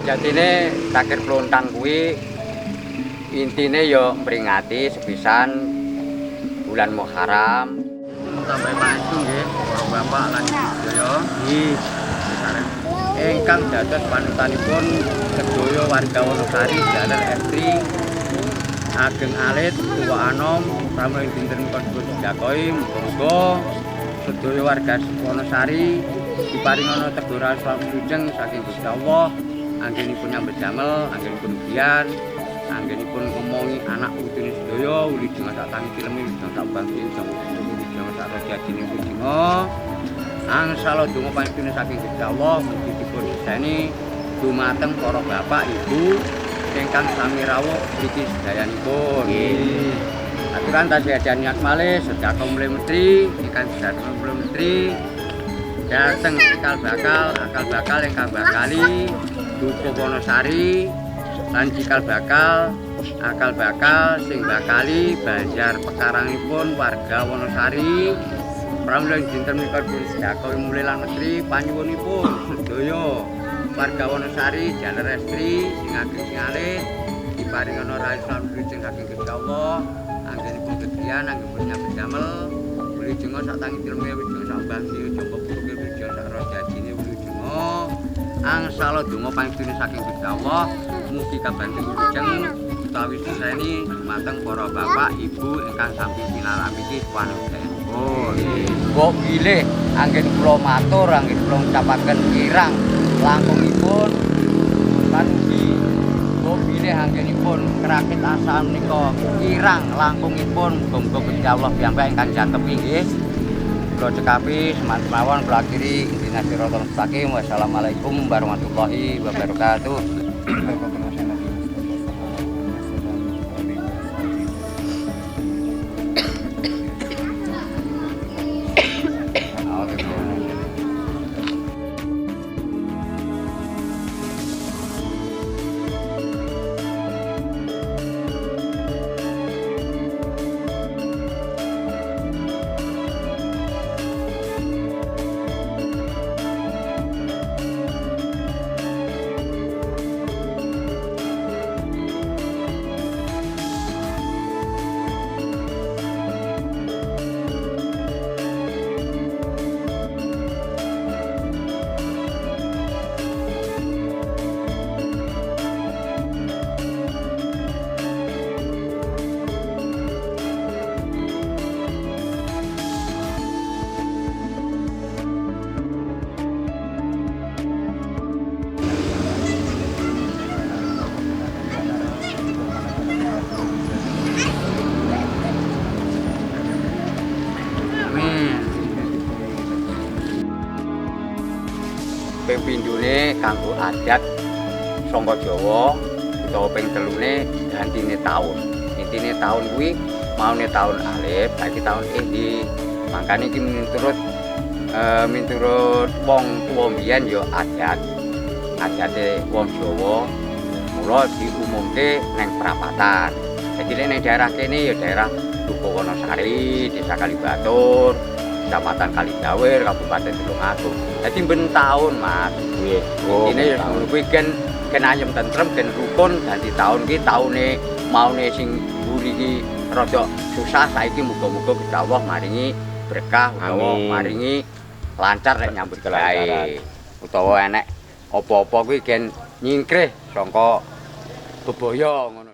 Jadine takir pelontang kuwi intine ya mperingati sepisan bulan Muharram. Sampai panjenengan nggih, para bapak lan sedaya. Nggih. Ingkang dados panutanipun sedaya warga Wonosari jaler estri ageng alit tuwa anom pramila dinten konstitusi jakoi muga sedaya warga Wonosari diparingana teguran salujeng saking Gusti Allah anggenipun nyambet damel anggenipun biyan anggenipun ngomongi anak putune sedaya uli dengan sak tangi filme dengan sak bangsi dengan sak rajine kudinga angsal donga panjenengan saking Gusti Allah mugi dipun seseni dumateng para bapak ibu ingkang sami rawuh mriki sedayanipun. Nggih. Aturan tasih ada niat malih sedaya kaum menteri ingkang sedaya kaum menteri dateng akal bakal ingkang bakali Dukuh Wonosari lan cikal bakal akal bakal sing bakali Banjar Pekarangipun warga Wonosari pramila dinten menika sedaya mulih lan menteri panyuwunipun sedaya warga Wonosari jaler estri sing ageng sing alit diparingana raos lan wilujeng saking Gusti Allah anggenipun gedhian anggenipun nyambet damel wilujeng sak tangi tilme wilujeng sak bangsi jompo puruke wilujeng sak rajine wilujeng angsal donga panjenengan saking Gusti Allah mugi kabantu wilujeng utawi seseni dumateng para bapak ibu ingkang sami pinarami iki panutanipun. Kok bilih anggen kula matur anggen kula ngucapaken kirang langkungipun lan ugi kok bilih anggenipun kerakit asa menika kirang langkungipun muga-muga Gusti Allah piyambak ingkang jantepi nggih. Kula cekapi semanten mawon kula akhiri intina siratal mustaqim. Wassalamualaikum warahmatullahi wabarakatuh. Ping pindhone kanggo adat saka Jawa utawa ping telune gantine taun. Intine taun kuwi maune taun alif, saiki taun indi. Makane iki miturut wong tuwa mbiyen ya adate wong Jawa mula diumumke neng prapatan. Jadi neng daerah kene ya daerah Dukuh Wonosari, Desa Kalibatur, Kecamatan Kalidawir, Kabupaten Tulungagung. Jadi ben taun, Mas. Nggih. Ini ya ngono kuwi gen ayem tentrem, gen rukun ganti taun ki taune maune sing mburi ki rada susah saiki muga-muga Gusti Allah maringi berkah utawa maringi lancar nek nyambut gawe. Utawa enek apa-apa kuwi gen nyingkrih saka bebaya ngono.